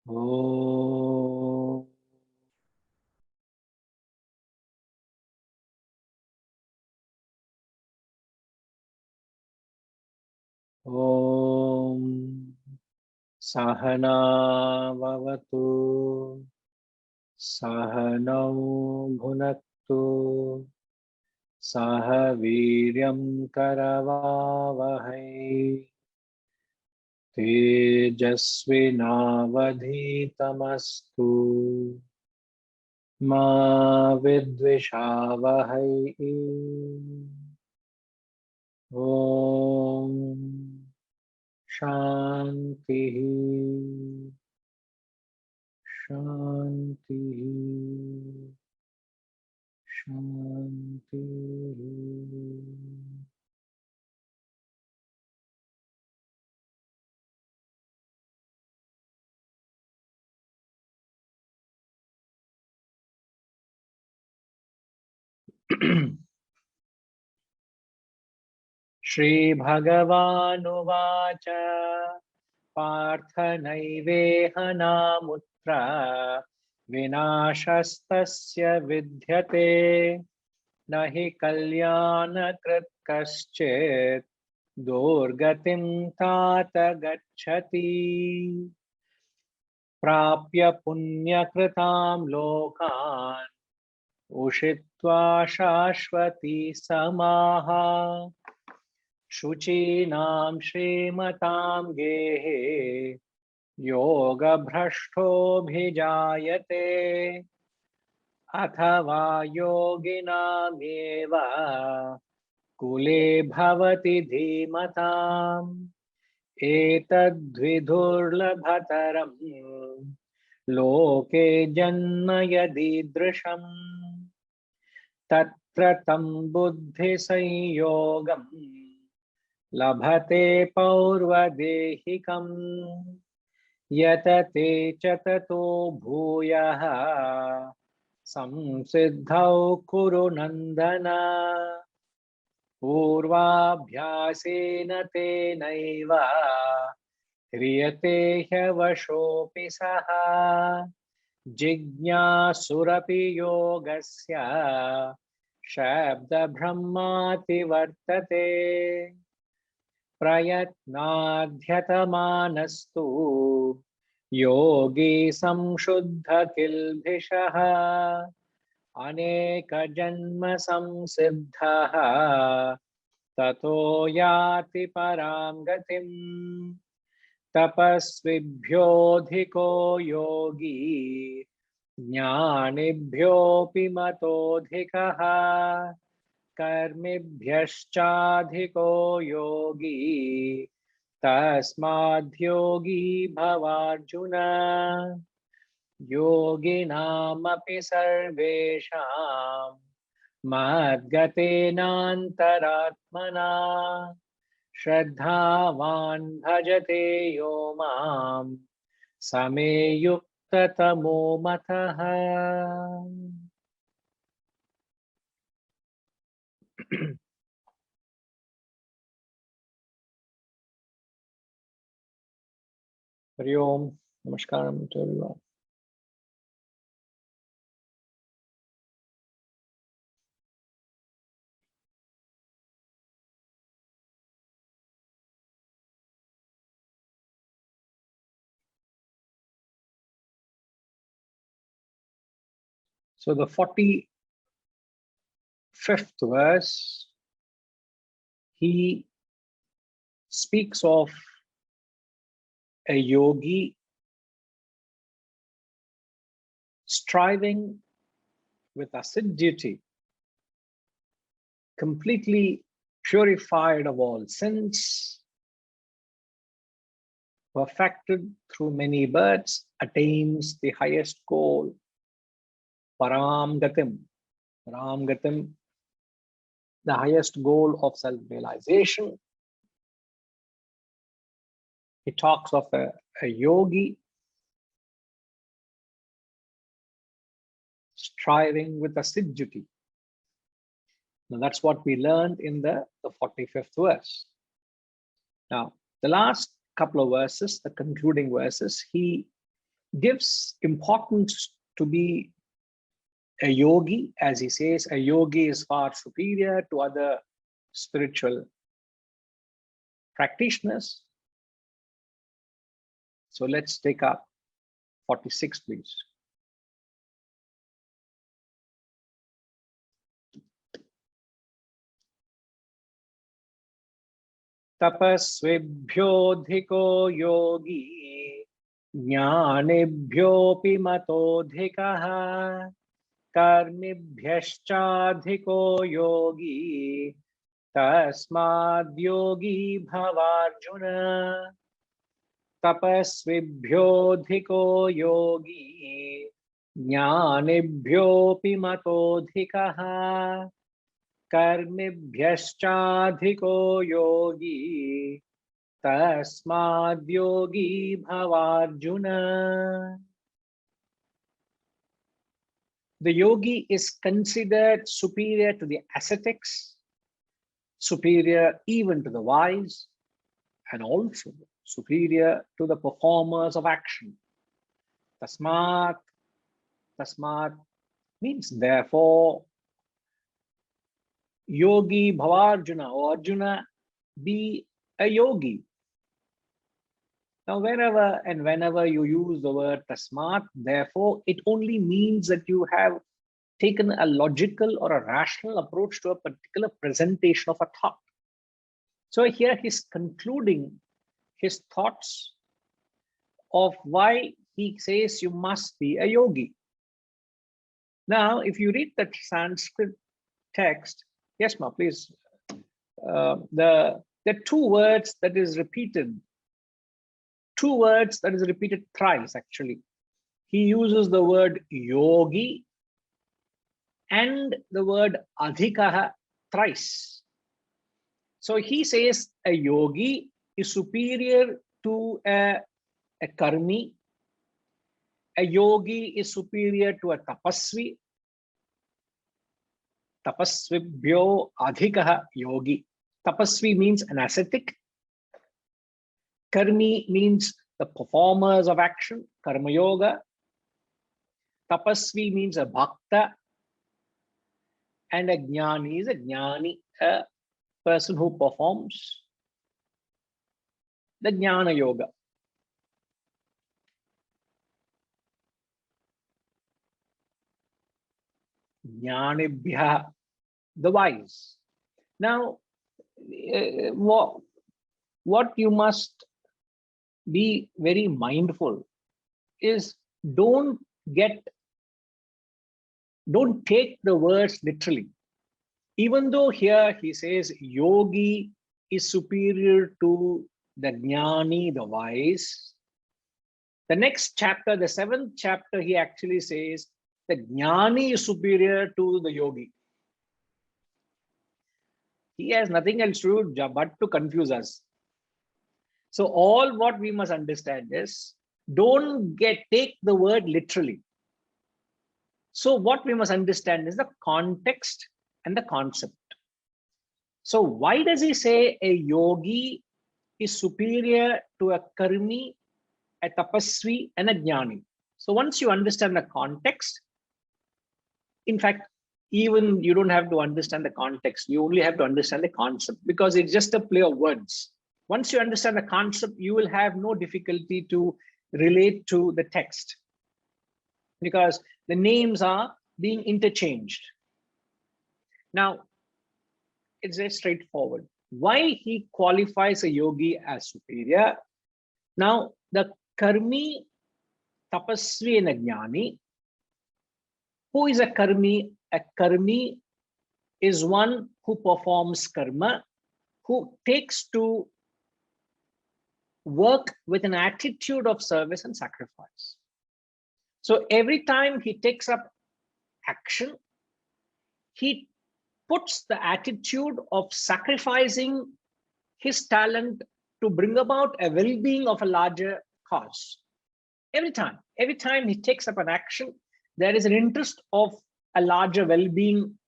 Om. Om. Sahana vavatu. Sahanau bhunaktu. Saha viryam karavavahai. Tejasvinavadhitamastu. Ma vidvishavahai. Om Shanti Shanti Shanti. Shri Bhagavanuvacha Partha Naiveha Namutra Vinashastasya Vidyate Nahi Kalyana Krit Kaschit Durgatim Tata Gacchati Prapya Punya Kritam Lokan Ushitva Shashvati Samaha Shuchinam Shrimatam Gehe Yoga Bhrashto Bhijayate Athava Yoginam Eva Kule Bhavati Dhimatam Etadvidurlabhataram Loke Janma Yadidrisham Tatra Tam Buddhi Sanyogam Labhate Paurvadehikam Yatate Chatato Bhuyaha Samsiddhau Kuru Nandana Purvabhyasena Tenaiva Hriyate Hyavashopi Saha Jignasurapi Yogasya Shabda Brahmati Vartate Prayatnadhyatamaanastu Yogi Samshuddha Kilbhishaha Aneka Janma Samsiddhaha Tato Yati Param Gatim Tapasvibhyodhiko Yogi Jnanibhyopi Matodhikaha Karmibhyashchadhiko Yogi Tasmadhyogi Bhavarjuna Yoginamapi Sarvesham Madgatenantaratmana Shraddhavan Bhajate Yo Mam Same Yuktatamo Mataha. Hari Om. Namaskaram to everyone. So the 45th verse, he speaks of a yogi striving with assiduity, completely purified of all sins, perfected through many births, attains the highest goal, Param Gatim. Param Gatim, the highest goal of self-realization. He talks of a yogi striving with assiduity. Now that's what we learned in the 45th verse. Now, the last couple of verses, the concluding verses, he gives importance to be a yogi. As he says, a yogi is far superior to other spiritual practitioners. So let's take up 46, please. Tapasvibhyodhiko yogi jnanibhyopi matodhikaha karmibhyaschadhiko yogi tasmad yogi bhavarjuna. Tapasvibhyodhiko yogi jnanibhyopi matodhikaha karmibhyaschadhiko yogi tasmad yogi bhavarjuna. The yogi is considered superior to the ascetics, superior even to the wise, and also superior to the performers of action. Tasmat means therefore. Yogi Bhavarjuna, or Arjuna, be a yogi. Now, wherever and whenever you use the word tasmat, therefore, it only means that you have taken a logical or a rational approach to a particular presentation of a thought. So here he's concluding his thoughts of why he says you must be a yogi. Now, if you read the Sanskrit text, yes, ma, please. The two words that is repeated, thrice actually. He uses the word yogi and the word adhikaha thrice. So he says a yogi is superior to a karmi. A yogi is superior to a tapasvi. Tapasvibhyo adhikaha yogi. Tapasvi means an ascetic. Karmi means the performers of action, karma yoga. Tapasvi means a bhakta. And a jnani is a jnani, a person who performs the jnana yoga. Jnanibhya, the wise. Now, what you must be very mindful is don't take the words literally. Even though here he says yogi is superior to the jnani, the wise, the next chapter, the 7th chapter, he actually says the jnani is superior to the yogi. He has nothing else to do but to confuse us. So all what we must understand is don't take the word literally. So what we must understand is the context and the concept. So why does he say a yogi is superior to a karmi, a tapasvi, and a jnani? So once you understand the context, in fact, even you don't have to understand the context. You only have to understand the concept, because it's just a play of words. Once you understand the concept, you will have no difficulty to relate to the text, because the names are being interchanged. Now, it's very straightforward. Why he qualifies a yogi as superior? Now, the karmi, tapasvi, and a jnani. Who is a karmi? A karmi is one who performs karma, who takes to work with an attitude of service and sacrifice. So every time he takes up action, he puts the attitude of sacrificing his talent to bring about a well-being of a larger cause. Every time he takes up an action, there is an interest of a larger well-being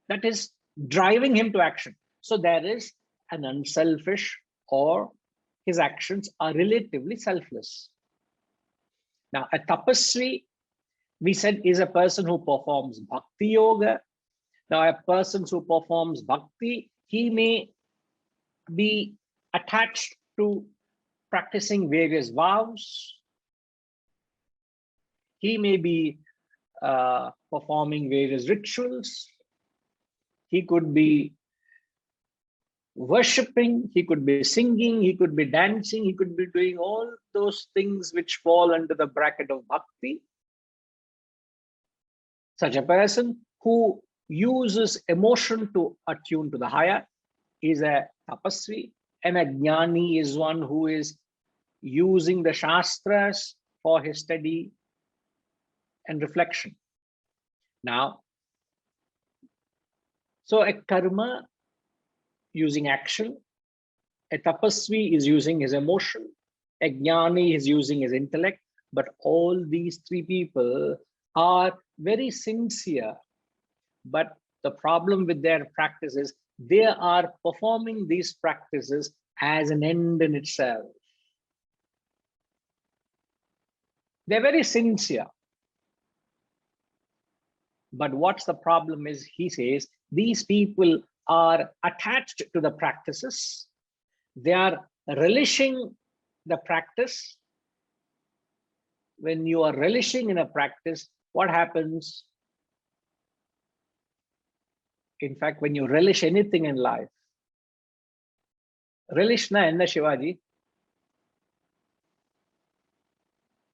that is driving him to action. So there is an unselfish, or his actions are relatively selfless. Now, a tapasvi, we said, is a person who performs bhakti yoga. Now, a person who performs bhakti, he may be attached to practicing various vows. He may be performing various rituals. He could be worshipping, he could be singing, he could be dancing, he could be doing all those things which fall under the bracket of bhakti. Such a person who uses emotion to attune to the higher is a tapasvi, and a jnani is one who is using the shastras for his study and reflection. Now, so a karma using action, a tapasvi is using his emotion, a jnani is using his intellect, but all these three people are very sincere. But the problem with their practice is they are performing these practices as an end in itself. They're very sincere. But what's the problem is, he says, these people are attached to the practices. They are relishing the practice. When you are relishing in a practice, what happens? In fact, when you relish anything in life, relish na enna Shivaji?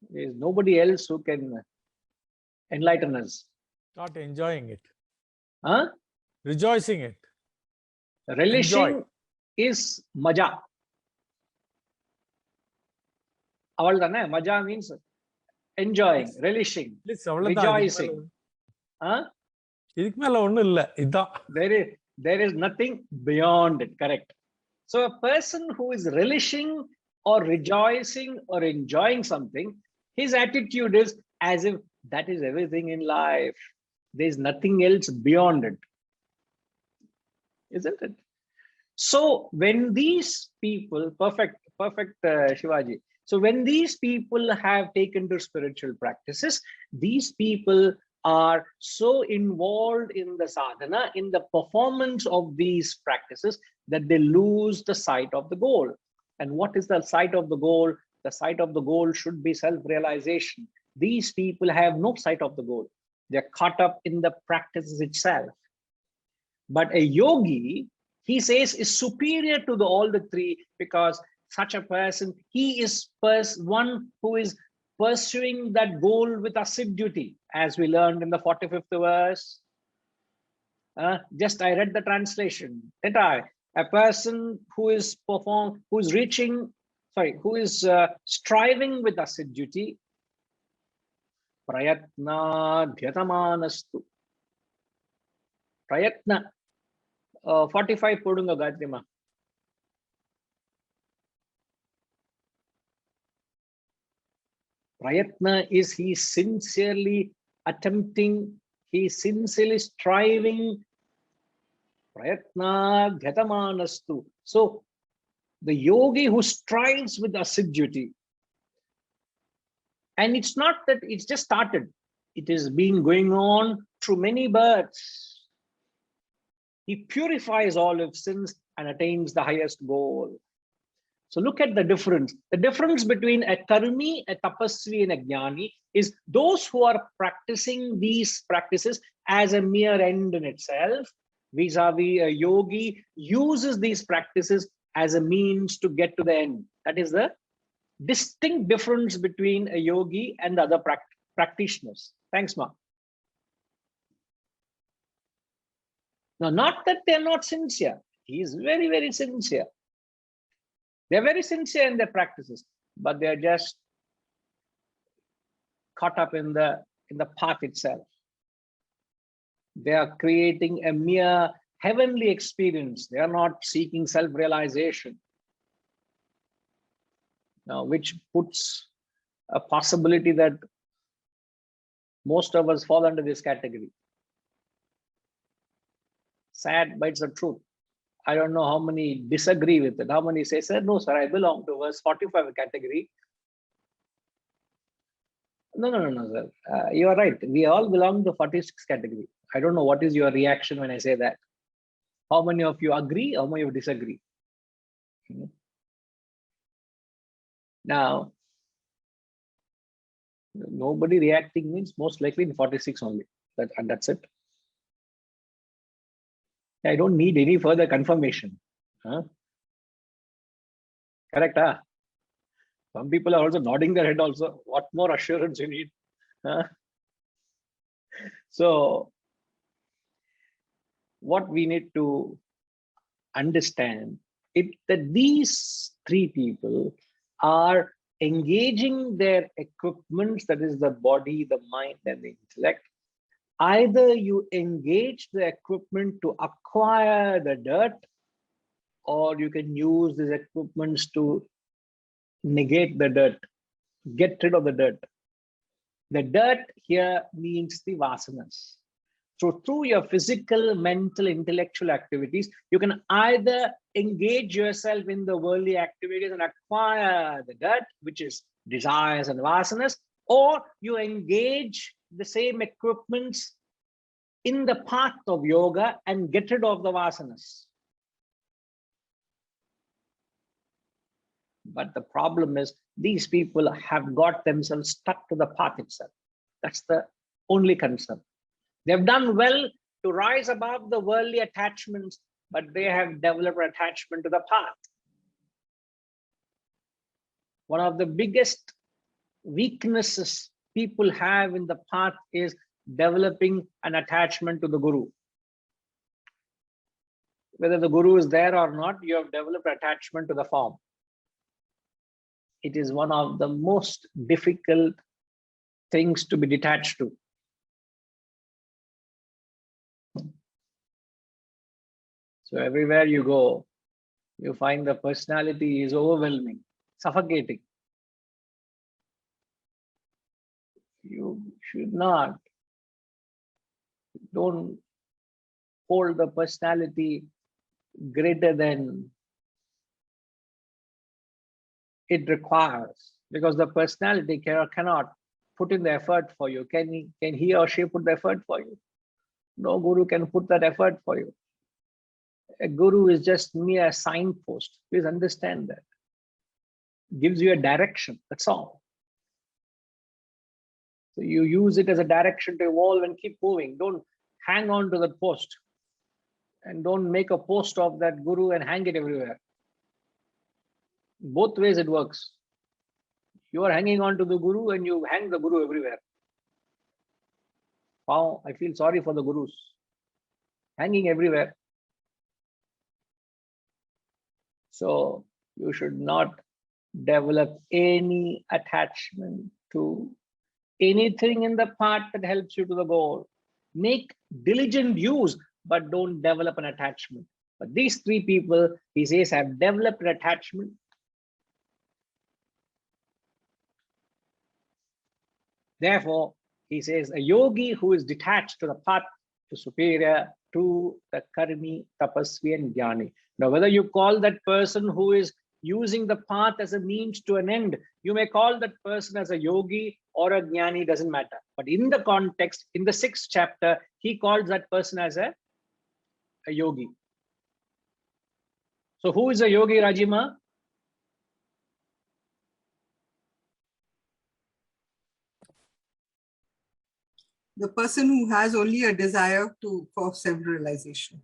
There is nobody else who can enlighten us. Not enjoying it. Huh? Rejoicing it. Relishing Enjoy. is maja. Avaldana, maja means enjoying, relishing, rejoicing. Huh? There is nothing beyond it, correct? So a person who is relishing or rejoicing or enjoying something, his attitude is as if that is everything in life. There's nothing else beyond it. Isn't it? So when these people, perfect Shivaji. So when these people have taken to spiritual practices, these people are so involved in the sadhana, in the performance of these practices, that they lose the sight of the goal. And what is the sight of the goal? The sight of the goal should be self-realization. These people have no sight of the goal. They're caught up in the practices itself. But a yogi, he says, is superior to all the three, because such a person, he is one who is pursuing that goal with assiduity, as we learned in the 45th verse. Just I read the translation. A person who is striving with assiduity, prayatna dhyatamanastu. Prayatna. 45 podunga Gayatrima. Prayatna is he sincerely attempting, he sincerely striving. Prayatna dhyatamanastu. So the yogi who strives with assiduity, and it's not that it's just started, it is been going on through many births. He purifies all of sins and attains the highest goal. So look at the difference. The difference between a karmi, a tapasvi, and a jnani is those who are practicing these practices as a mere end in itself, vis-a-vis a yogi uses these practices as a means to get to the end. That is the distinct difference between a yogi and the other practitioners. Thanks, Ma. Now, not that they're not sincere. He is very, very sincere. They're very sincere in their practices, but they're just caught up in the path itself. They are creating a mere heavenly experience. They are not seeking self-realization. Now, which puts a possibility that most of us fall under this category. Sad, but it's the truth. I don't know how many disagree with it. How many say, sir, no, sir, I belong to verse 45 category. No, sir. You are right. We all belong to 46 category. I don't know what is your reaction when I say that. How many of you agree? How many of you disagree? Now, nobody reacting means most likely in 46 only. And that's it. I don't need any further confirmation. Huh? Correct? Huh? Some people are also nodding their head also. What more assurance you need? Huh? So, what we need to understand is that these three people are engaging their equipments, that is the body, the mind, and the intellect. Either you engage the equipment to acquire the dirt, or you can use these equipments to negate the dirt, get rid of the dirt. The dirt here means the vasanas. So through your physical, mental, intellectual activities, you can either engage yourself in the worldly activities and acquire the dirt, which is desires and vasanas, or you engage the same equipments in the path of yoga and get rid of the vasanas. But the problem is these people have got themselves stuck to the path itself. That's the only concern. They've done well to rise above the worldly attachments, but they have developed attachment to the path. One of the biggest weaknesses people have in the path is developing an attachment to the guru. Whether the guru is there or not, you have developed attachment to the form. It is one of the most difficult things to be detached to. So everywhere you go, you find the personality is overwhelming, suffocating. You should not. Don't hold the personality greater than it requires, because the personality cannot put in the effort for you. Can he or she put the effort for you? No guru can put that effort for you. A guru is just mere signpost. Please understand that. Gives you a direction, that's all. So you use it as a direction to evolve and keep moving. Don't hang on to that post. And don't make a post of that guru and hang it everywhere. Both ways it works. You are hanging on to the guru and you hang the guru everywhere. Wow, I feel sorry for the gurus. Hanging everywhere. So you should not develop any attachment to anything in the path that helps you to the goal. Make diligent use, but don't develop an attachment. But these three people, he says, have developed an attachment. Therefore, he says, a yogi who is detached to the path is superior to the karmi, tapasvi, and jnani. Now, whether you call that person who is using the path as a means to an end, you may call that person as a yogi or a jnani, doesn't matter. But in the context, in the 6th chapter, he calls that person as a yogi. So who is a yogi, Rajima? The person who has only a desire for self-realization.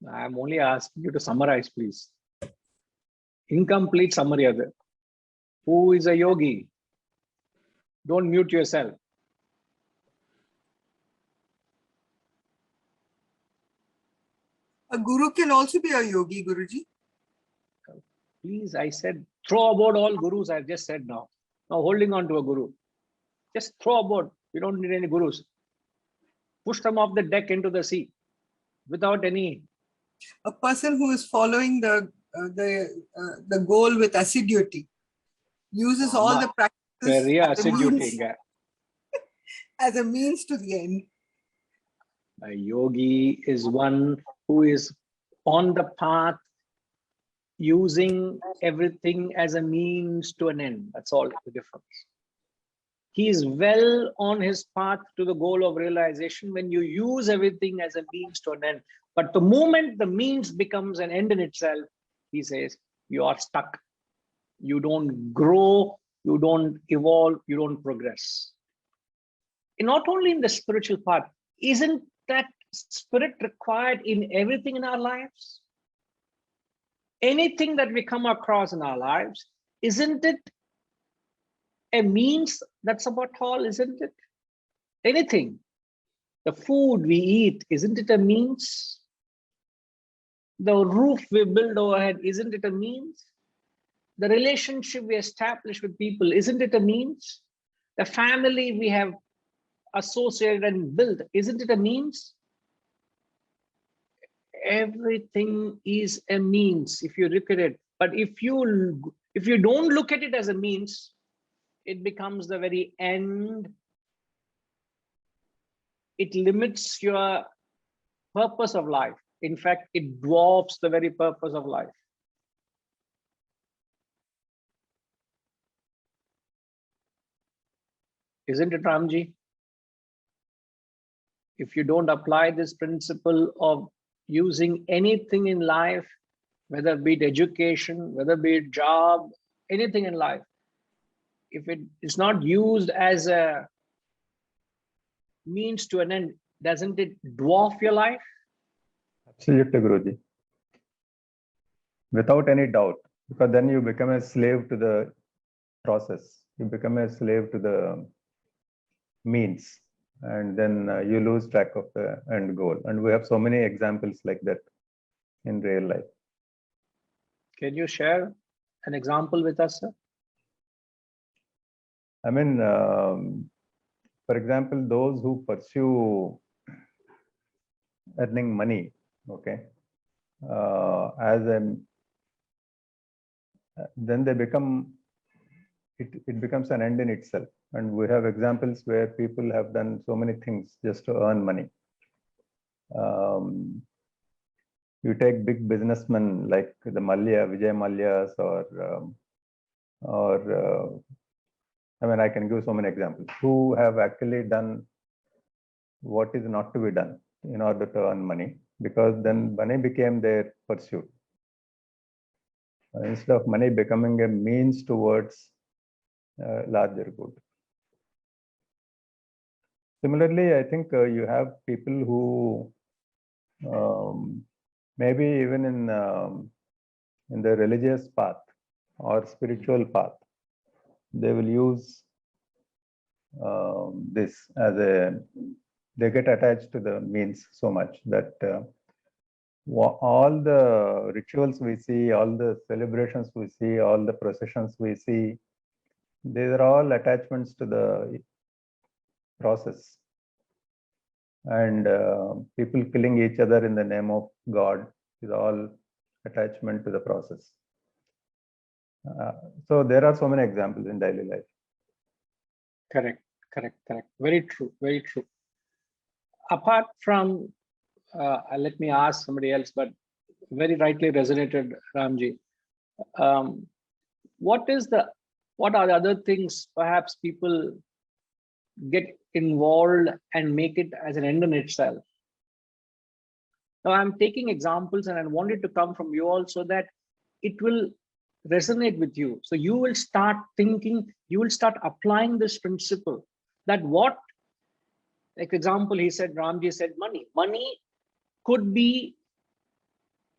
I'm only asking you to summarize, please. Incomplete summary of it. Who is a yogi? Don't mute yourself. A guru can also be a yogi, Guruji. Please, I said, throw aboard all gurus. I've just said now. Now holding on to a guru. Just throw aboard. You don't need any gurus. Push them off the deck into the sea without any. A person who is following the goal with assiduity uses all the practices as a means to the end. A yogi is one who is on the path using everything as a means to an end. That's all the difference. He is well on his path to the goal of realization when you use everything as a means to an end. But the moment the means becomes an end in itself, he says, you are stuck. You don't grow, you don't evolve, you don't progress. And not only in the spiritual path, isn't that spirit required in everything in our lives? Anything that we come across in our lives, isn't it a means? That's about all, isn't it? Anything. The food we eat, isn't it a means? The roof we build overhead, isn't it a means? The relationship we establish with people, isn't it a means? The family we have associated and built, isn't it a means? Everything is a means if you look at it. But if you don't look at it as a means, it becomes the very end. It limits your purpose of life. In fact, it dwarfs the very purpose of life. Isn't it, Ramji? If you don't apply this principle of using anything in life, whether it be education, whether it be job, anything in life, if it is not used as a means to an end, doesn't it dwarf your life? Absolutely, Guruji. Without any doubt, because then you become a slave to the process. You become a slave to the means, and then you lose track of the end goal. And we have so many examples like that in real life. Can you share an example with us, sir? I mean, for example, those who pursue earning money, okay, then they become, it becomes an end in itself. And we have examples where people have done so many things just to earn money. You take big businessmen like the Vijay Mallyas, or I mean, I can give so many examples who have actually done what is not to be done in order to earn money, because then money became their pursuit. Instead of money becoming a means towards larger good. Similarly, I think you have people who maybe even in the religious path or spiritual path, they will use this as they get attached to the means so much that all the rituals we see, all the celebrations we see, all the processions we see, these are all attachments to the process. And people killing each other in the name of God is all attachment to the process. So there are so many examples in daily life. Correct. Very true, very true. Apart from, let me ask somebody else, but very rightly resonated, Ramji. What are the other things perhaps people get involved and make it as an end in itself? Now I'm taking examples and I want it to come from you all so that it will resonate with you. So you will start thinking, you will start applying this principle that what, like example, Ramji said money. Money could be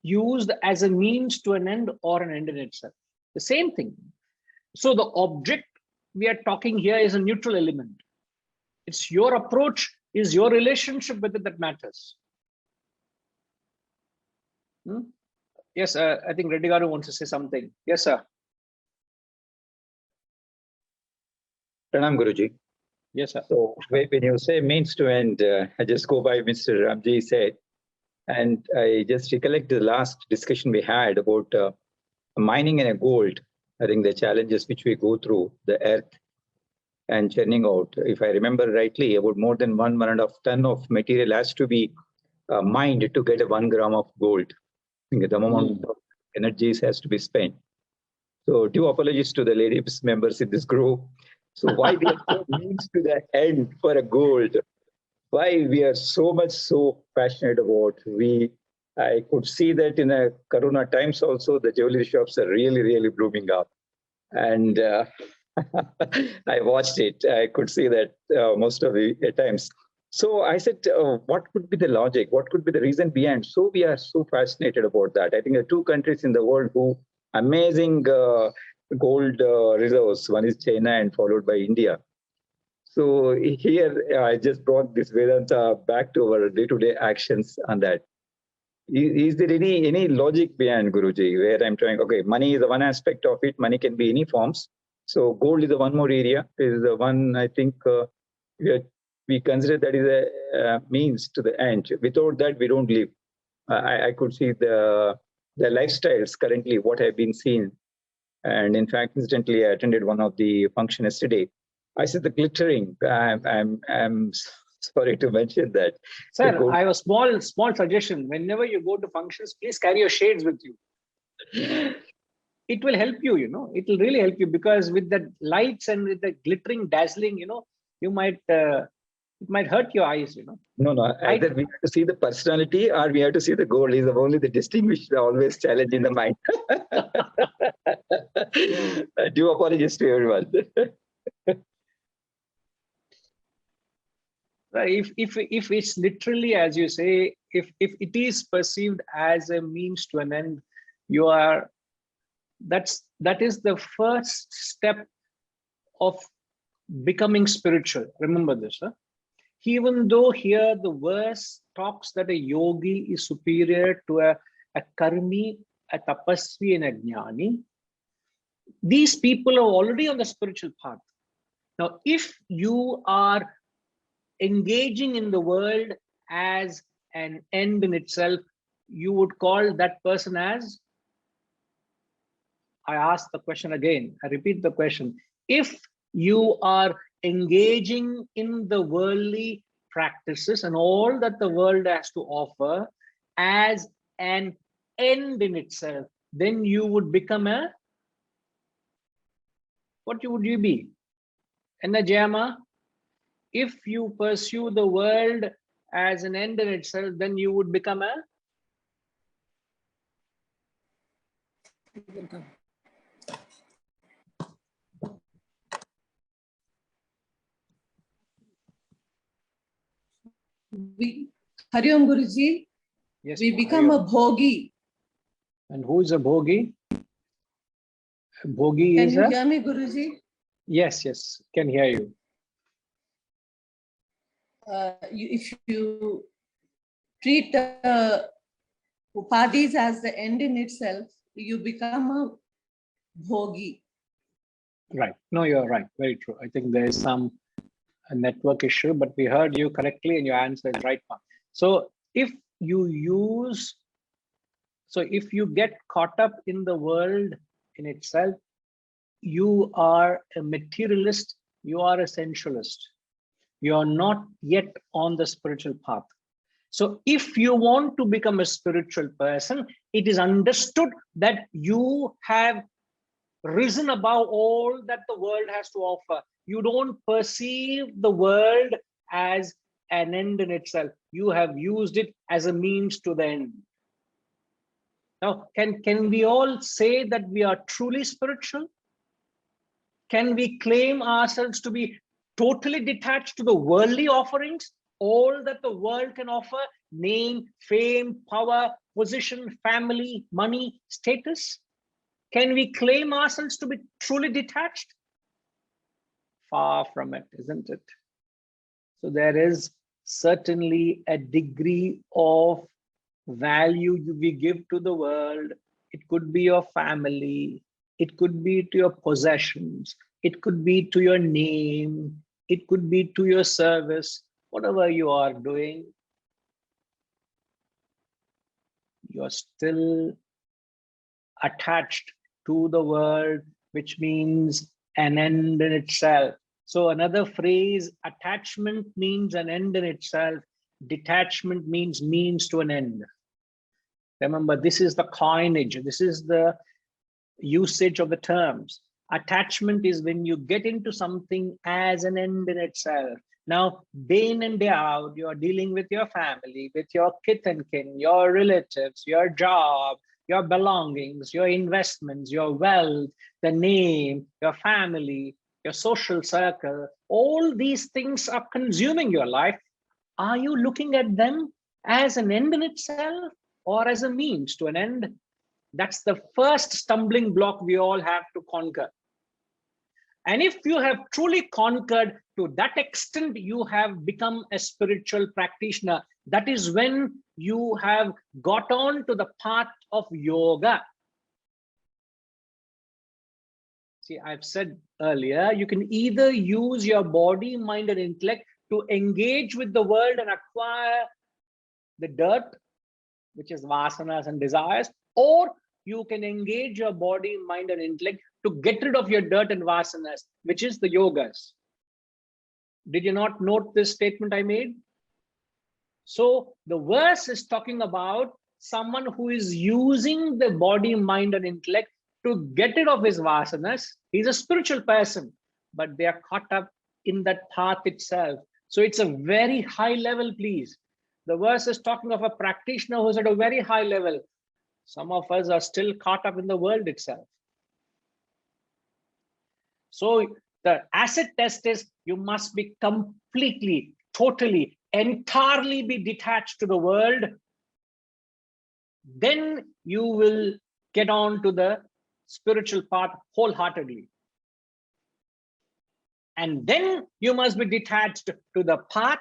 used as a means to an end or an end in itself. The same thing. So the object we are talking here is a neutral element. It's your approach, is your relationship with it that matters. Yes, I think Reddy Garu wants to say something. Yes, sir. Pranam, Guruji. Yes, sir. So when you say means to end, I just go by Mr. Ramji said, and I just recollect the last discussion we had about mining in a gold. I think the challenges which we go through, the earth and churning out. If I remember rightly, about more than 1.5 ton of material has to be mined to get 1 gram of gold. I think the amount of energies has to be spent. So due apologies to the ladies members in this group. So why we are so means to the end for a gold? Why we are so much so passionate about? I could see that in a Corona times also, the jewelry shops are really, really blooming up. And I watched it. I could see that most of the times. So I said, what could be the logic? What could be the reason behind? So we are so fascinated about that. I think there are two countries in the world who amazing gold reserves. One is China and followed by India. So here I just brought this Vedanta back to our day-to-day actions on that. Is there any logic behind, Guruji, where I'm trying, okay, money is the one aspect of it. Money can be any forms. So gold is the one more area. Is the one I think we consider that is a means to the end. Without that, we don't live. I could see the lifestyles currently, what I've been seeing. And in fact, incidentally, I attended one of the function yesterday. I said the glittering. I'm sorry to mention that. Sir, I have a small suggestion. Whenever you go to functions, please carry your shades with you. It will help you, it will really help you, because with the lights and with the glittering, dazzling, you might, it might hurt your eyes, No, either we have to see the personality or we have to see the goal. Is only the distinguished, always challenge in the mind. Due apologies to everyone. If it's literally, as you say, if it is perceived as a means to an end, that is the first step of becoming spiritual. Remember this. Even though here the verse talks that a yogi is superior to a karmi, a tapasvi, and a jnani, these people are already on the spiritual path. Now, if you are engaging in the world as an end in itself, you would call that person as, I ask the question again, I repeat the question. If you are engaging in the worldly practices and all that the world has to offer as an end in itself, then you would become what would you be? Jayama? If you pursue the world as an end in itself, then you would become Hariom Guruji, yes, we become a bhogi. And who is a bhogi? Bhogi Can is you hear me, Guruji? Yes, can hear you. If you treat upadhis as the end in itself, you become a bhogi. Right. No, you're right. Very true. I think there is some network issue, but we heard you correctly and your answer is right one. So if you get caught up in the world in itself, you are a materialist, you are a sensualist. You are not yet on the spiritual path. So if you want to become a spiritual person, it is understood that you have risen above all that the world has to offer. You don't perceive the world as an end in itself. You have used it as a means to the end. Now, can we all say that we are truly spiritual? Can we claim ourselves to be totally detached to the worldly offerings, all that the world can offer, name, fame, power, position, family, money, status? Can we claim ourselves to be truly detached? Far from it, isn't it? So there is certainly a degree of value we give to the world. It could be your family, it could be to your possessions, it could be to your name, it could be to your service, whatever you are doing, you are still attached to the world, which means an end in itself. So another phrase, attachment means an end in itself, detachment means to an end. Remember, this is the coinage. This is the usage of the terms. Attachment is when you get into something as an end in itself. Now, day in and day out, you're dealing with your family, with your kith and kin, your relatives, your job, your belongings, your investments, your wealth, the name, your family, your social circle. All these things are consuming your life. Are you looking at them as an end in itself or as a means to an end? That's the first stumbling block we all have to conquer. And if you have truly conquered to that extent, you have become a spiritual practitioner. That is when you have got on to the path of yoga. See, I've said earlier, you can either use your body, mind, and intellect to engage with the world and acquire the dirt, which is vasanas and desires, or you can engage your body, mind, and intellect to get rid of your dirt and vasanas, which is the yogas. Did you not note this statement I made? So the verse is talking about someone who is using the body, mind, and intellect to get rid of his vasanas. He's a spiritual person, but they are caught up in that path itself. So it's a very high level, please. The verse is talking of a practitioner who's at a very high level. Some of us are still caught up in the world itself. So the acid test is you must be completely, totally, entirely be detached to the world. Then you will get on to the spiritual path wholeheartedly. And then you must be detached to the path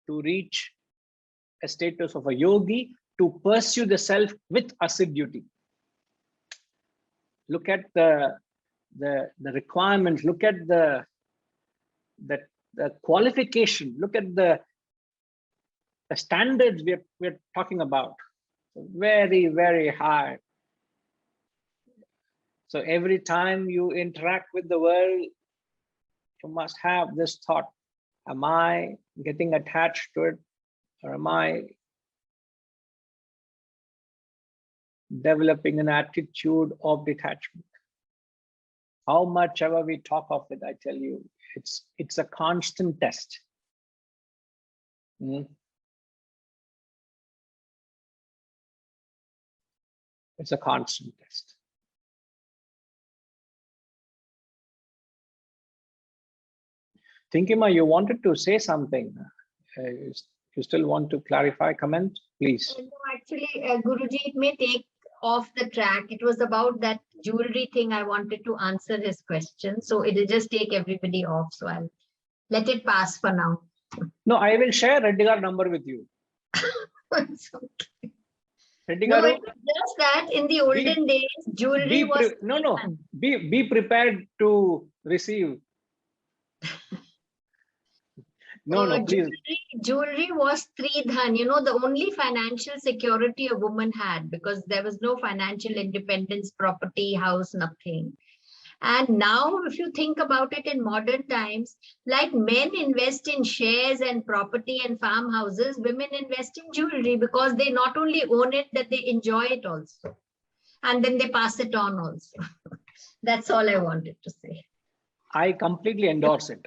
to reach a status of a yogi, to pursue the self with assiduity. Look at the requirements, look at the qualification, look at the standards we're talking about. Very, very high. So every time you interact with the world, you must have this thought: am I getting attached to it, or am I developing an attitude of detachment? How much ever we talk of it, I tell you, it's a constant test. It's a constant test. Thinkima, you wanted to say something. You still want to clarify, comment, please? No, actually, Guruji, it may take off the track. It was about that jewelry thing. I wanted to answer his question. So it'll just take everybody off. So I'll let it pass for now. No, I will share Reddigar number with you. It's okay. Reddigar, no, it was just that in the olden days, jewelry was... Be prepared to receive. No, please. Jewelry was Tridhan, the only financial security a woman had, because there was no financial independence, property, house, nothing. And now, if you think about it in modern times, like men invest in shares and property and farmhouses, women invest in jewelry because they not only own it, that they enjoy it also. And then they pass it on also. That's all I wanted to say. I completely endorse it.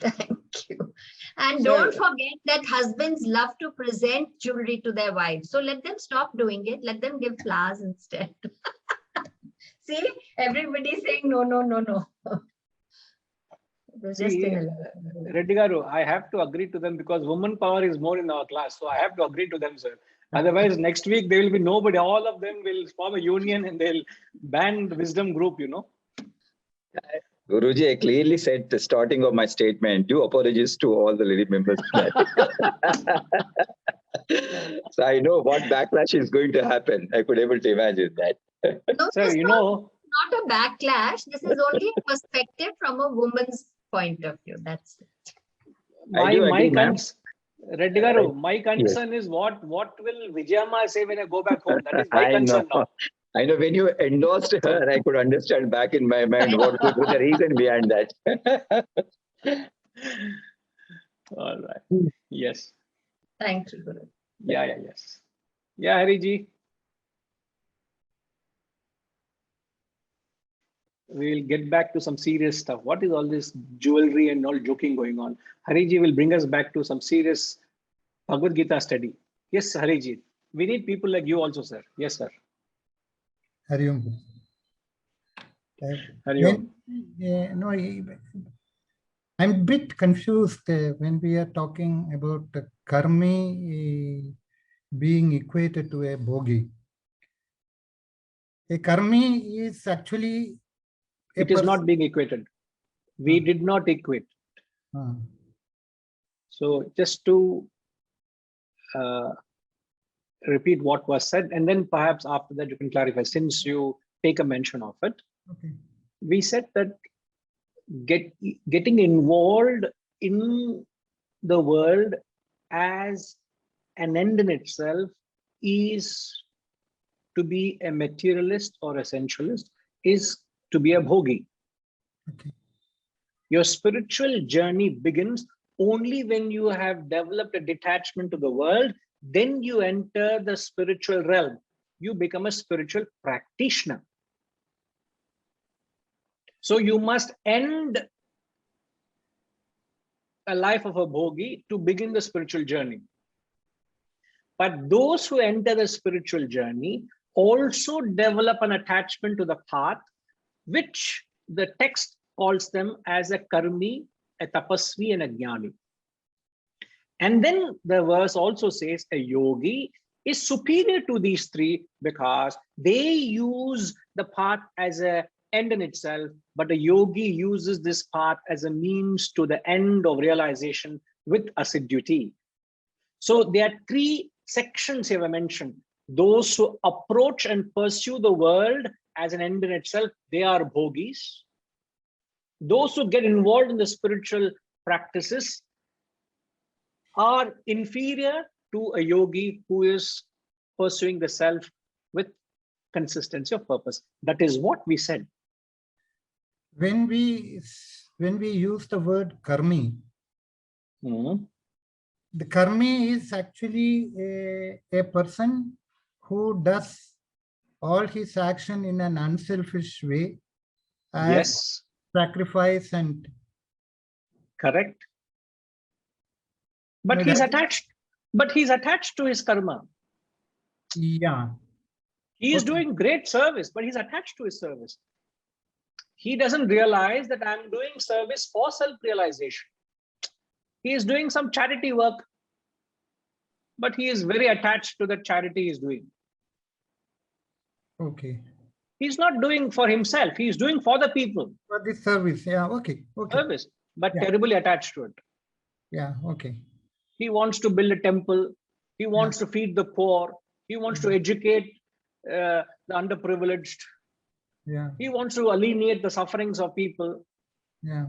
Thank you. And don't forget that husbands love to present jewelry to their wives. So let them stop doing it. Let them give flowers instead. See, everybody's saying no. Reddigaru, I have to agree to them because woman power is more in our class. So I have to agree to them, sir. Otherwise, next week there will be nobody. All of them will form a union and they'll ban the wisdom group, Guruji, I clearly said the starting of my statement, due apologies to all the lady members. So I know what backlash is going to happen. I could able to imagine that. No, so, not a backlash. This is only a perspective from a woman's point of view. That's it. Reddigaru, my concern is what will Vijayamma say when I go back home? That is my concern now. I know when you endorsed her, I could understand back in my mind what was the reason behind that. All right. Yes. Thank you, Guru. Yeah, yes. Yeah, Hariji. We'll get back to some serious stuff. What is all this jewelry and all joking going on? Hariji will bring us back to some serious Bhagavad Gita study. Yes, Hariji. We need people like you also, sir. Yes, sir. Hari Om. Hari Om. No, I'm a bit confused when we are talking about karmi being equated to a bhogi. A karmi is actually it is not being equated. We did not equate. So just to repeat what was said, and then perhaps after that you can clarify, since you take a mention of it. Okay. We said that getting involved in the world as an end in itself is to be a materialist or essentialist, is to be a bhogi. Okay. Your spiritual journey begins only when you have developed a detachment to the world. Then you enter the spiritual realm. You become a spiritual practitioner. So you must end a life of a bhogi to begin the spiritual journey. But those who enter the spiritual journey also develop an attachment to the path, which the text calls them as a karmi, a tapasvi, and a jnani. And then the verse also says a yogi is superior to these three because they use the path as an end in itself, but a yogi uses this path as a means to the end of realization with assiduity. So there are three sections here I mentioned. Those who approach and pursue the world as an end in itself, they are bhogis. Those who get involved in the spiritual practices are inferior to a yogi who is pursuing the self with consistency of purpose. That is what we said. When we use the word karmi, the karmi is actually a person who does all his action in an unselfish way. Yes. Sacrifice and. Correct. But he's attached. But he's attached to his karma. Yeah. He is doing great service, but he's attached to his service. He doesn't realize that I'm doing service for self-realization. He is doing some charity work, but he is very attached to the charity he's doing. Okay. He's not doing for himself. He's doing for the people. For the service. Yeah. Okay. Okay. Service, but terribly attached to it. Yeah. Okay. He wants to build a temple. He wants to feed the poor. He wants to educate the underprivileged. Yeah. He wants to alleviate the sufferings of people. Yeah.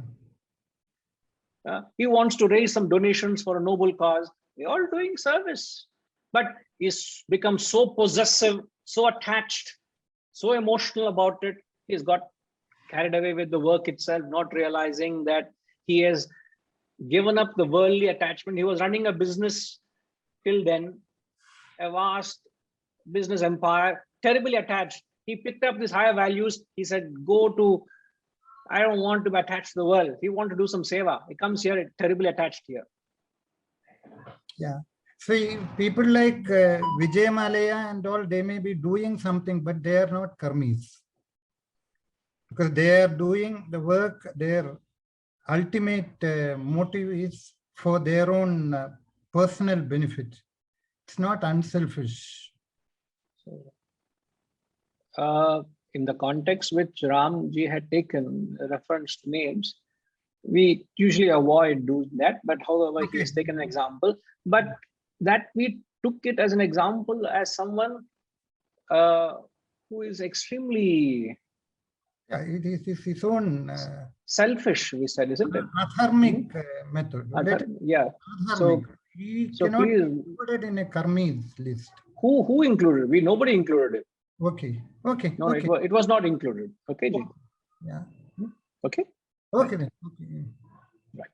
He wants to raise some donations for a noble cause. They're all doing service, but he's become so possessive, so attached, so emotional about it. He's got carried away with the work itself, not realizing that he has given up the worldly attachment. He was running a business till then, a vast business empire, terribly attached. He picked up these higher values. He said, I don't want to be attached to the world. He wants to do some seva. He comes here, terribly attached here. Yeah. See, people like Vijay Malaya and all, they may be doing something, but they are not karmis. Because they are doing the work, their ultimate motive is for their own personal benefit. It's not unselfish. In the context which Ramji had taken reference to names, we usually avoid doing that, but however, he has taken an example, but that we took it as an example as someone who is extremely it is his own selfish, we said, isn't it? Adharmic method. Yeah. Adharmic. He cannot be included in a karmi's list. Who included? Nobody included it. Okay. Okay. No, okay. It was not included. Okay, Ji. Yeah. Okay. Okay then. Okay. Right.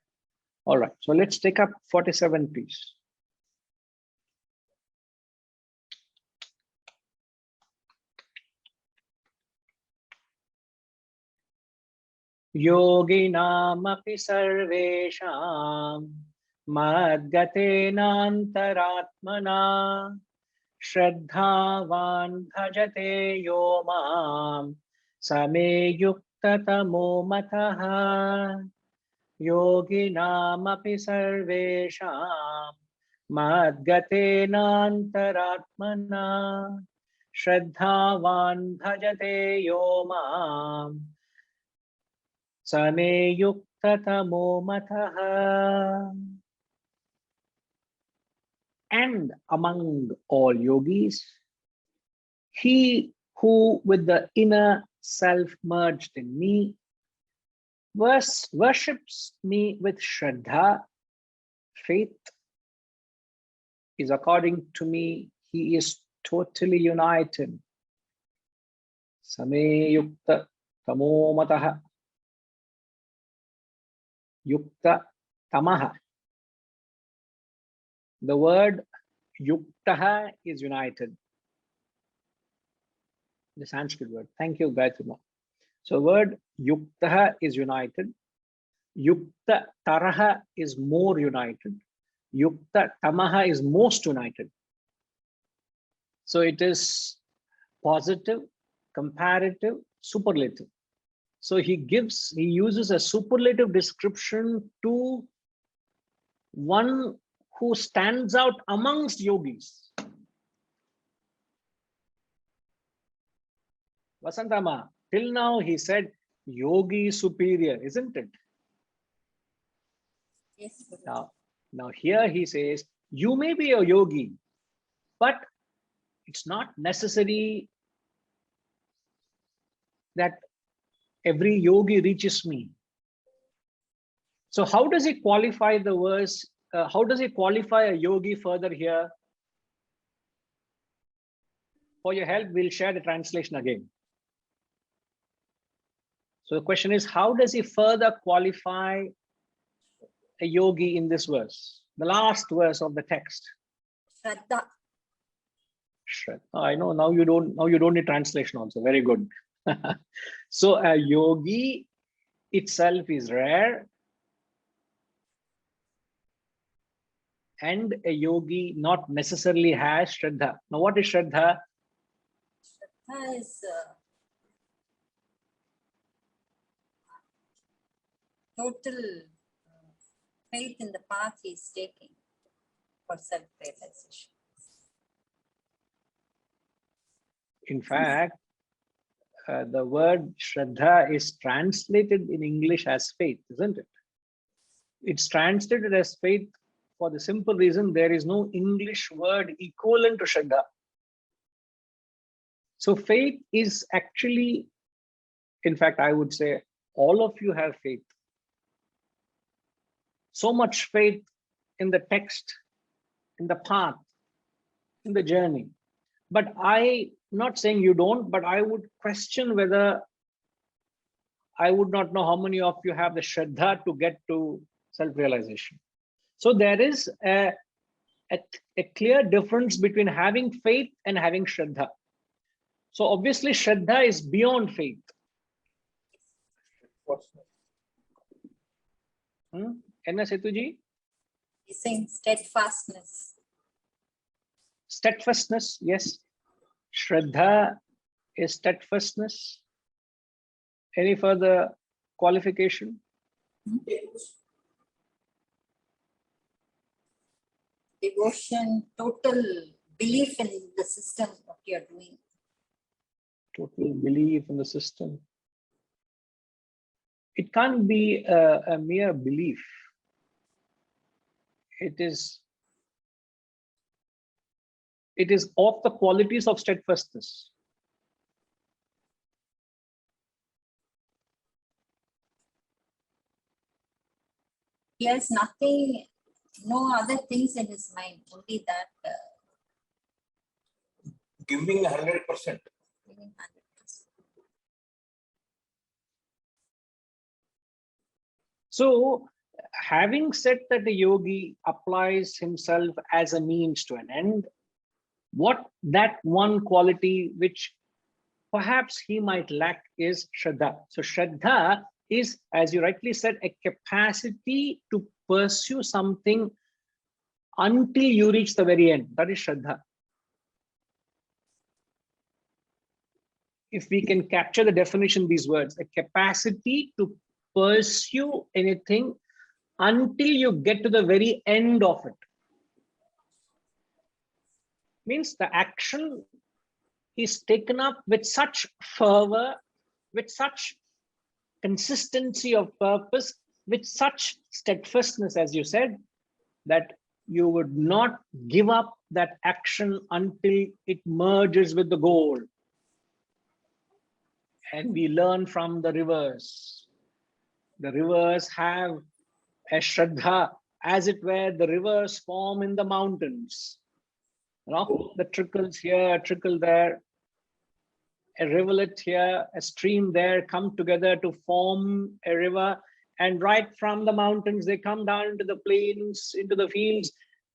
All right. So let's take up 47, please. Yoginaamapi sarvesham madgatenantaratmana Shraddhavan bhajate yo mam same yuktatamo mataha Yoginamapi sarvesham madgatenantaratmana Shraddhavan bhajate yo mam same yuktatamo mataha. And among all yogis, he who with the inner self merged in me worships me with Shraddha, faith, is according to me, he is totally united. Same yukta tamo mataha. Yukta tamaha. The word yuktaha is united. The Sanskrit word. Thank you, Gayatri. So word yuktaha is united. Yukta taraha is more united. Yukta tamaha is most united. So it is positive, comparative, superlative. So he uses a superlative description to one who stands out amongst yogis. Vasantama, till now he said yogi superior, isn't it? Yes. Now here he says, you may be a yogi, but it's not necessary that every yogi reaches me. So how does he qualify the verse? How does he qualify a yogi further here? For your help, we'll share the translation again. So the question is, how does he further qualify a yogi in this verse? The last verse of the text. Shraddha. I know now you don't need translation also. Very good. So a yogi itself is rare, and a yogi not necessarily has Shraddha. Now what is Shraddha? Shraddha is total faith in the path he is taking for self-realization. In fact, the word Shraddha is translated in English as faith, isn't it? It's translated as faith for the simple reason there is no English word equivalent to Shraddha. So faith is actually, in fact, I would say all of you have faith. So much faith in the text, in the path, in the journey. But I'm not saying you don't, but I would question whether I would not know how many of you have the Shraddha to get to self-realization. So there is a clear difference between having faith and having Shraddha. So obviously Shraddha is beyond faith. Enna Setuji? He's saying steadfastness. Steadfastness, yes. Shraddha is steadfastness. Any further qualification? Devotion, total belief in the system, what you are doing. Total belief in the system. It can't be a mere belief. It is of the qualities of steadfastness. He has nothing, no other things in his mind, only that. Giving 100%. Giving 100%. So, having said that the yogi applies himself as a means to an end, what that one quality which perhaps he might lack is Shraddha. So Shraddha is, as you rightly said, a capacity to pursue something until you reach the very end. That is Shraddha. If we can capture the definition, these words, a capacity to pursue anything until you get to the very end of it. Means the action is taken up with such fervor, with such consistency of purpose, with such steadfastness, as you said, that you would not give up that action until it merges with the goal. And we learn from the rivers. The rivers have a Shraddha, as it were, the rivers form in the mountains. You know, the trickles here, trickle there, a rivulet here, a stream there, come together to form a river. And right from the mountains, they come down into the plains, into the fields.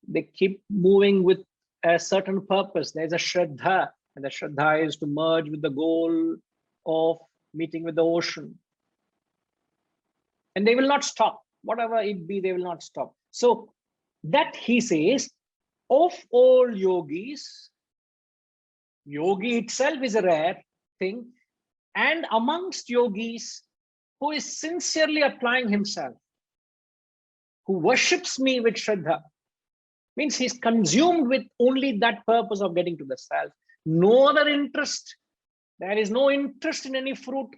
They keep moving with a certain purpose. There's a Shraddha, and the Shraddha is to merge with the goal of meeting with the ocean. And they will not stop. Whatever it be, they will not stop. So that, he says, of all yogis, yogi itself is a rare thing. And amongst yogis, who is sincerely applying himself, who worships me with Shraddha, means he's consumed with only that purpose of getting to the self. No other interest. There is no interest in any fruit,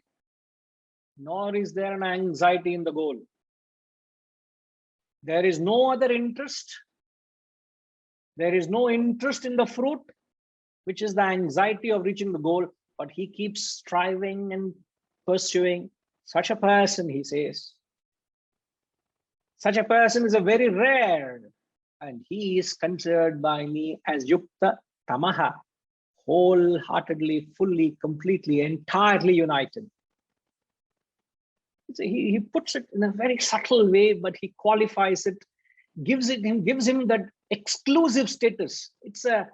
nor is there an anxiety in the goal. There is no other interest. There is no interest in the fruit, which is the anxiety of reaching the goal, but he keeps striving and pursuing. Such a person, he says, such a person is a very rare, and he is considered by me as Yukta Tamaha, wholeheartedly, fully, completely, entirely united. He puts it in a very subtle way, but he qualifies it, gives him that exclusive status. It's a,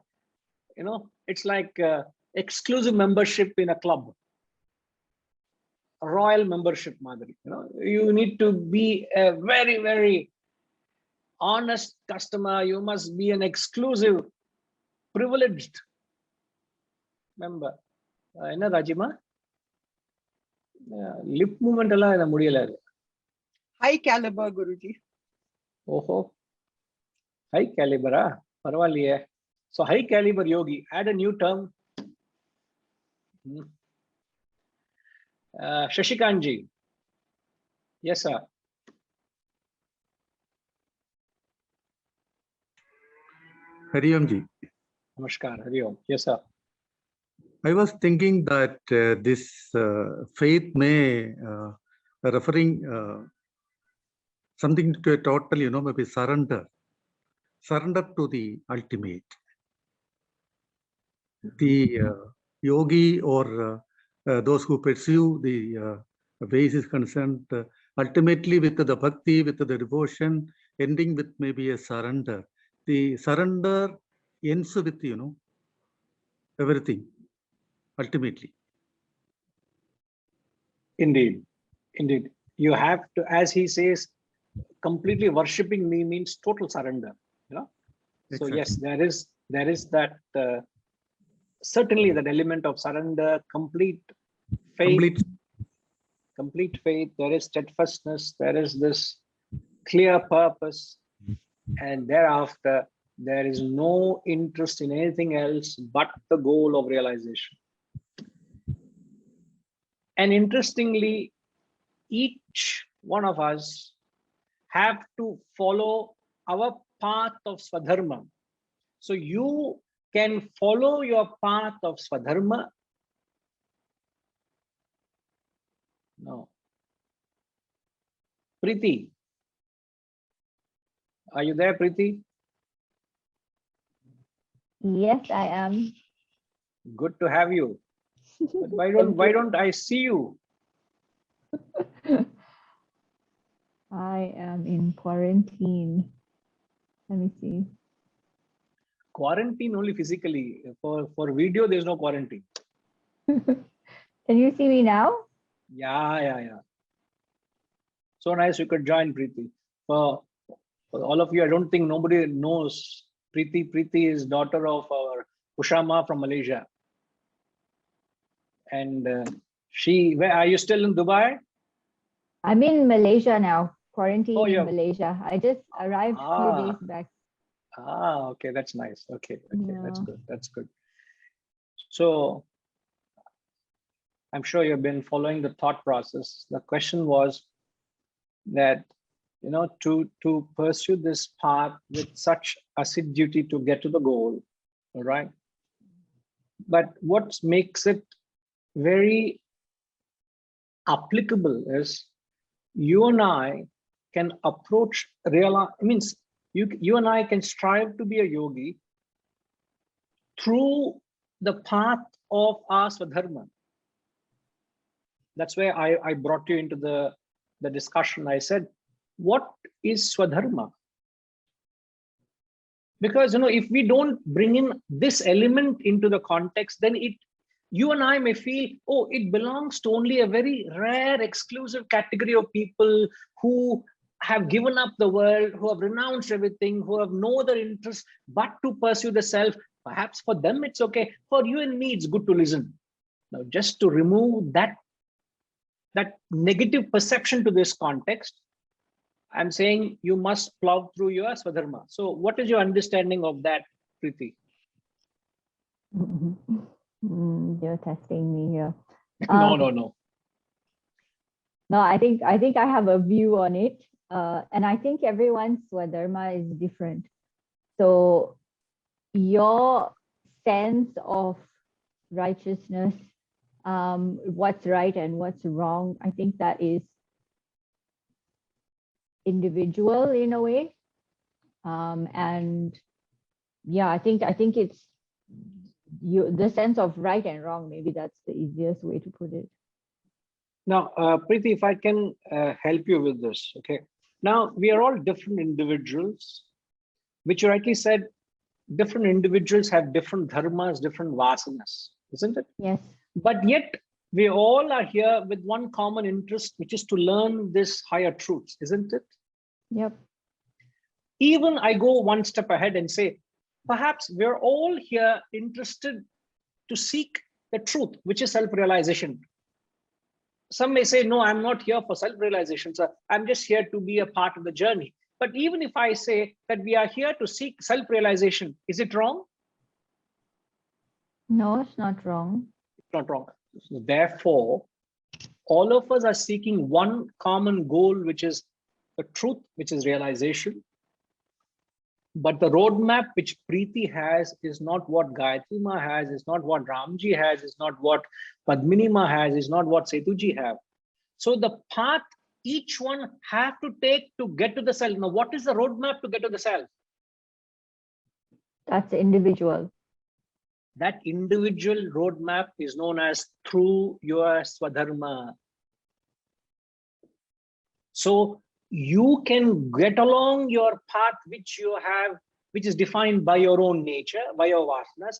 you know, it's like exclusive membership in a club, a royal membership, Madhuri. You know, you need to be a very, very honest customer. You must be an exclusive, privileged member. Enna Rajima? Lip movement alla ena mudiyala. High caliber, Guruji. Oho. High caliber, ah? Parvaliye. So high caliber yogi, add a new term. Shashikanji. Yes, sir. Hari Om ji. Namaskar, Hari Om. Yes, sir. I was thinking that this faith may referring something to a total, you know, maybe surrender to the ultimate. The yogi or those who pursue the ways is concerned, ultimately with the bhakti, with the devotion, ending with maybe a surrender. The surrender ends with, you know, everything, ultimately. Indeed, indeed. You have to, as he says, completely worshipping me means total surrender. You know? So Exactly. yes, there is that certainly that element of surrender, complete faith, complete faith. There is steadfastness. There is this clear purpose, and thereafter there is no interest in anything else but the goal of realization. And interestingly, each one of us have to follow our path of Swadharma. So you can follow your path of Swadharma. No. Preeti. Are you there, Preeti? Yes, I am. Good to have you. But why don't I see you? I am in quarantine. Let me see. Quarantine only physically. For video, there's no quarantine. Can you see me now? Yeah. So nice you could join, Preeti. For all of you, I don't think nobody knows Preeti. Preeti is daughter of our Ushama from Malaysia. And where are you still in Dubai? I'm in Malaysia now, quarantine Oh, in Malaysia. I just arrived a few days back. Okay, that's nice. Okay, that's Yeah. good. That's good. So I'm sure you've been following the thought process. The question was that, you know, to pursue this path with such assiduity to get to the goal, all right? But what makes it very applicable is you and I can approach means you and I can strive to be a yogi through the path of our Swadharma. That's why I brought you into the discussion. I said, what is Swadharma? Because, you know, if we don't bring in this element into the context, then you and I may feel, oh, it belongs to only a very rare, exclusive category of people who have given up the world, who have renounced everything, who have no other interest but to pursue the self. Perhaps for them, it's okay. For you and me, it's good to listen. Now, just to remove that negative perception to this context, I'm saying you must plow through your Swadharma. So what is your understanding of that, Preeti? You're testing me here. No. No, I think I have a view on it. And I think everyone's Swadharma is different. So your sense of righteousness, what's right and what's wrong, I think that is individual in a way. And yeah, I think it's the sense of right and wrong. Maybe that's the easiest way to put it. Now, Preeti, if I can help you with this, okay? Now, we are all different individuals, which you rightly said, different individuals have different dharmas, different vasanas, isn't it? Yes. But yet, we all are here with one common interest, which is to learn this higher truths, isn't it? Yep. Even I go one step ahead and say, perhaps we're all here interested to seek the truth, which is self-realization. Some may say, no, I'm not here for self-realization, sir. I'm just here to be a part of the journey. But even if I say that we are here to seek self-realization, is it wrong? No, it's not wrong. It's not wrong. So therefore, all of us are seeking one common goal, which is the truth, which is realization. But the roadmap which Preeti has is not what Gayatri Ma has, is not what Ramji has, is not what Padmini Ma has, is not what Setuji have. So the path each one have to take to get to the self. Now, what is the roadmap to get to the self? That's individual. That individual roadmap is known as through your Swadharma. So you can get along your path which you have, which is defined by your own nature, by your vasanas.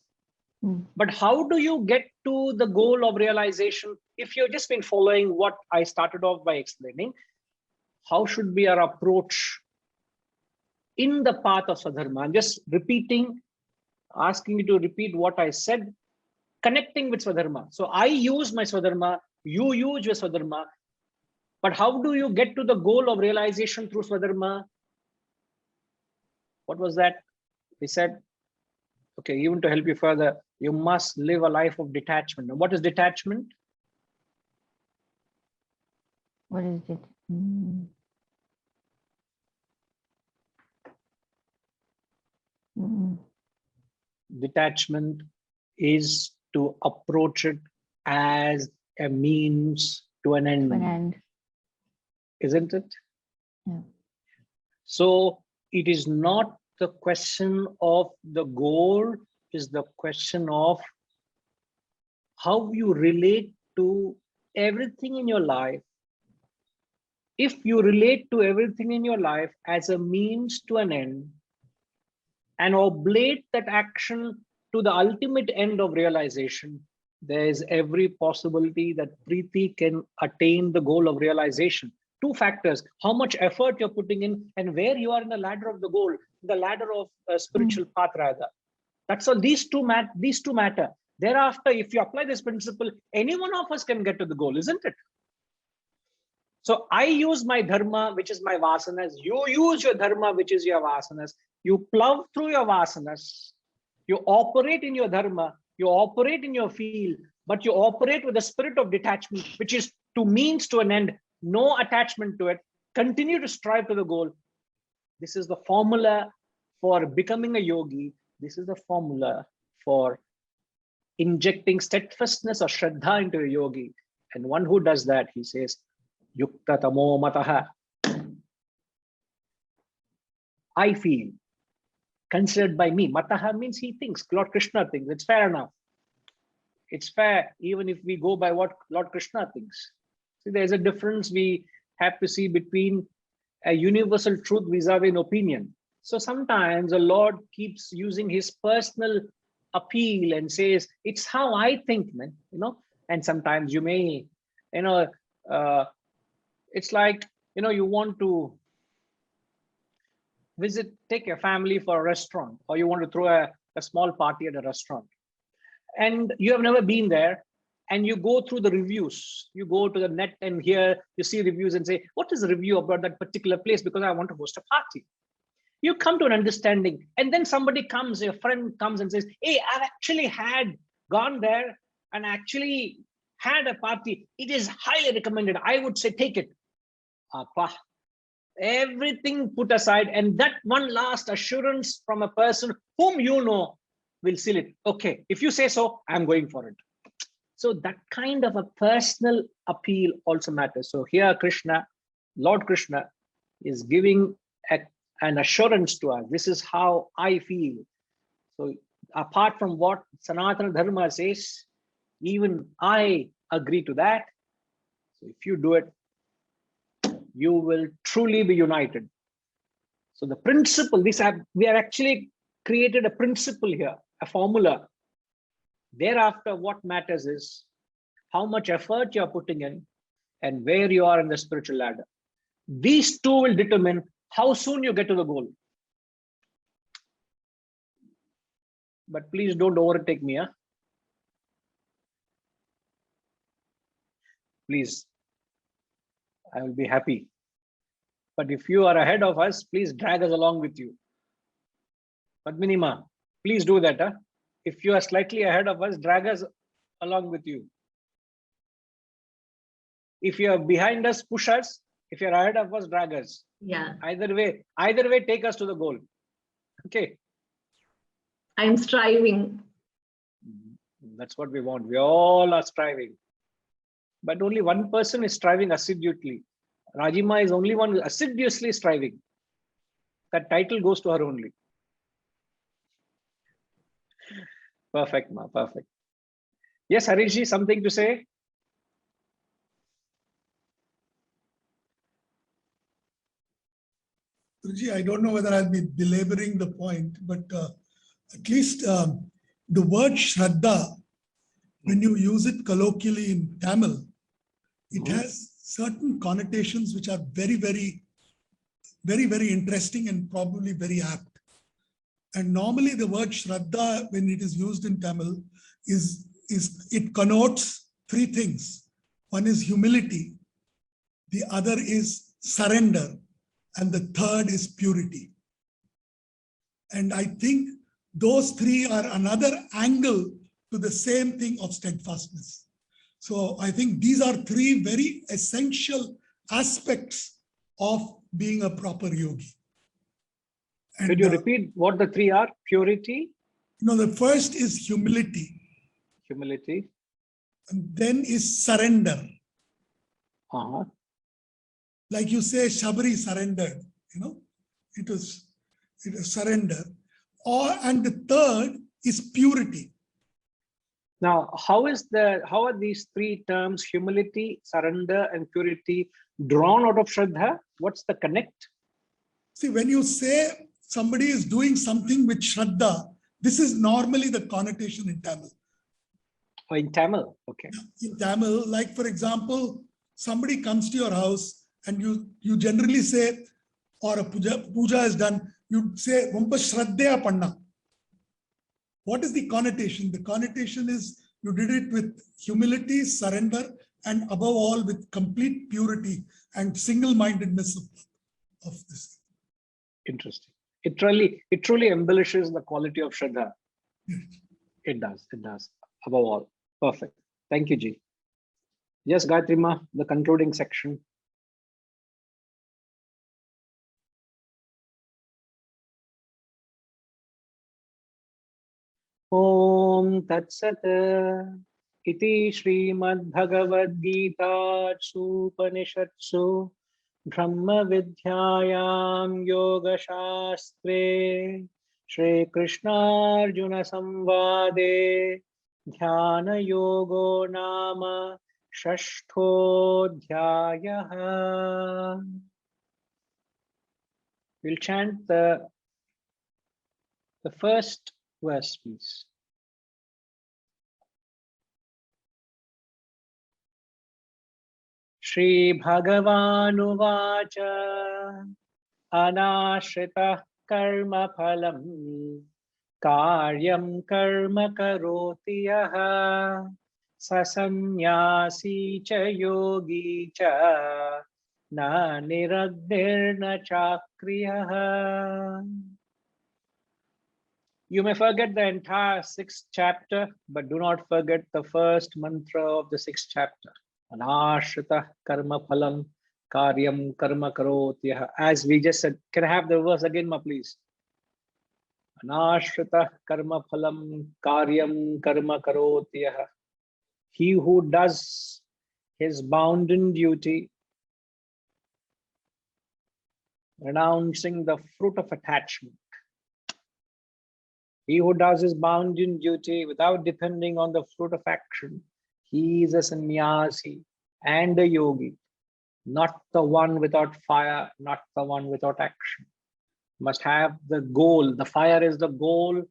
But how do you get to the goal of realization? If you've just been following what I started off by explaining, how should be our approach in the path of Swadharma? I'm just repeating, asking you to repeat what I said, connecting with Swadharma. So I use my Swadharma, you use your Swadharma. But how do you get to the goal of realization through Swadharma? What was that? We said, okay, even to help you further, you must live a life of detachment. Now, what is detachment? What is it? Detachment is to approach it as a means to an end. Isn't it? Yeah. So it is not the question of the goal, it is the question of how you relate to everything in your life. If you relate to everything in your life as a means to an end and oblate that action to the ultimate end of realization, there is every possibility that Preeti can attain the goal of realization. two factors: how much effort you're putting in and where you are in the ladder of the goal, the ladder of spiritual path rather. That's all. These two matter. Thereafter, if you apply this principle, any one of us can get to the goal, isn't it? So I use my dharma, which is my vasanas. You use your dharma, which is your vasanas. You plow through your vasanas. You operate in your dharma. You operate in your field, but you operate with a spirit of detachment, which is to means to an end, no attachment to it. Continue to strive to the goal. This is the formula for becoming a yogi. This is the formula for injecting steadfastness or shraddha into a yogi. And one who does that, he says, Yukta tamo mataha. I feel, considered by me. Mataha means he thinks, Lord Krishna thinks. It's fair enough. It's fair, even if we go by what Lord Krishna thinks. See, there's a difference we have to see between a universal truth vis-a-vis an opinion. So sometimes the Lord keeps using his personal appeal and says, it's how I think, man, you know. And sometimes you may, you know, it's like, you know, you want to take your family for a restaurant, or you want to throw a small party at a restaurant, and you have never been there, and you go through the reviews. You go to the net and here you see reviews and say, what is the review about that particular place? Because I want to host a party. You come to an understanding, and then somebody comes, your friend comes and says, hey, I've actually gone there and actually had a party. It is highly recommended. I would say take it. Appa. Everything put aside, and that one last assurance from a person whom you know will seal it. Okay, if you say so, I'm going for it. So that kind of a personal appeal also matters. So here Krishna, Lord Krishna, is giving an assurance to us. This is how I feel. So apart from what Sanatana Dharma says, even I agree to that. So if you do it, you will truly be united. So the principle, we have actually created a principle here, a formula. Thereafter, what matters is how much effort you're putting in and where you are in the spiritual ladder. These two will determine how soon you get to the goal. But please don't overtake me, huh? Please, I will be happy. But if you are ahead of us, please drag us along with you. Padminima, please do that. Huh? If you are slightly ahead of us, drag us along with you. If you are behind us, push us. If you're ahead of us, drag us. Yeah. Either way, take us to the goal. Okay. I'm striving. That's what we want. We all are striving. But only one person is striving assiduously. Rajima is only one assiduously striving. That title goes to her only. Perfect, ma. Perfect. Yes, Harishji, something to say? Guruji, I don't know whether I'll be belaboring the point, but at least the word Shraddha, when you use it colloquially in Tamil, it has certain connotations which are very, very, very, very interesting and probably very apt. And normally the word Shraddha, when it is used in Tamil, it connotes three things. One is humility, the other is surrender, and the third is purity. And I think those three are another angle to the same thing of steadfastness. So I think these are three very essential aspects of being a proper yogi. And, could you repeat what the three are? Purity? No, the first is humility. Humility. And then is surrender. Like you say, Shabari surrendered, you know, it was surrender. And the third is purity. Now, how are these three terms, humility, surrender, and purity, drawn out of Shraddha? What's the connect? See, when you say somebody is doing something with Shraddha, this is normally the connotation in Tamil. Oh, in Tamil, okay. In Tamil, like for example, somebody comes to your house and you generally say, or a puja is done, you say Rompa Shraddhaya Panna. What is the connotation? The connotation is you did it with humility, surrender, and above all with complete purity and single-mindedness of this. Interesting. It truly embellishes the quality of Shraddha. Yes. It does. Above all. Perfect. Thank you, Ji. Yes, Gayatri Ma, the concluding section. Om Tat Sat Iti Srimad Bhagavad Gita Upanishatsu Brahma Vidyayam Yoga Shastre Shri Krishna Arjuna Samvade Dhyana Yogo Nama Shashtodhyayaha. We'll chant the first verse, please. Shri Bhagavanu Vacha Anashrita Karma Phalam Karyam Karma Karoti Yaha Sasanyasi Cha Yogi Cha Na Niragdirna Chakriyaha. You may forget the entire 6th chapter, but do not forget the first mantra of the 6th chapter. Anashrita karma phalam karyam karma karotyah. As we just said, can I have the verse again, ma, please? Anashrita karma phalam karyam karma karotyah. He who does his bounden duty, renouncing the fruit of attachment. He who does his bounden duty without depending on the fruit of action, he is a sannyasi and a yogi, not the one without fire, not the one without action. Must have the goal. The fire is the goal,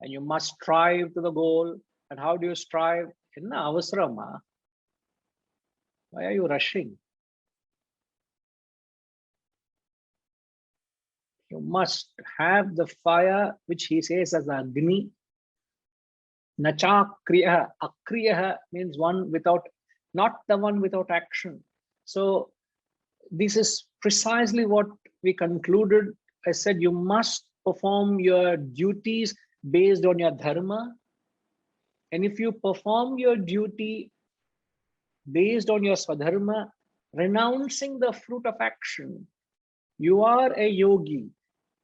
and you must strive to the goal. And how do you strive? Inna avasrama. Why are you rushing? You must have the fire, which he says as Agni. Nacha kriya. Akriya means one without, not the one without action. So this is precisely what we concluded. I said you must perform your duties based on your dharma. And if you perform your duty based on your swadharma, renouncing the fruit of action, you are a yogi.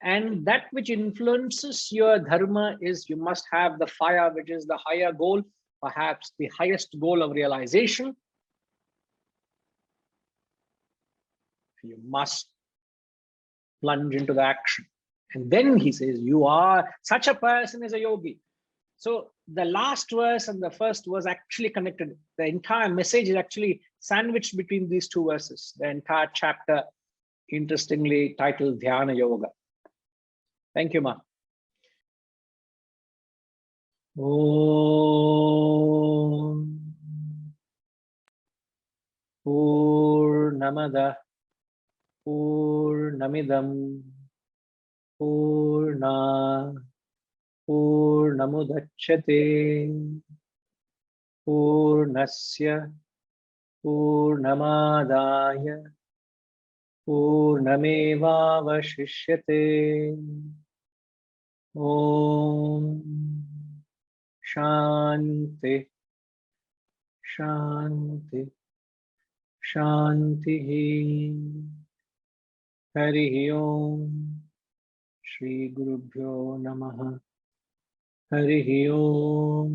And that which influences your dharma is you must have the fire, which is the higher goal, perhaps the highest goal of realization. You must plunge into the action. And then he says, you are, such a person is a yogi. So the last verse and the first was actually connected. The entire message is actually sandwiched between these two verses. The entire chapter, interestingly titled Dhyana Yoga. Thank you, Ma. Om Purnamada Purnamidam Purna Purnamudachyate Purnasya Purnamadaya Purnamevavashishyate. Om Shanti Shanti Shanti. Hari Om. Shri Gurubhyo Namaha. Hari Om.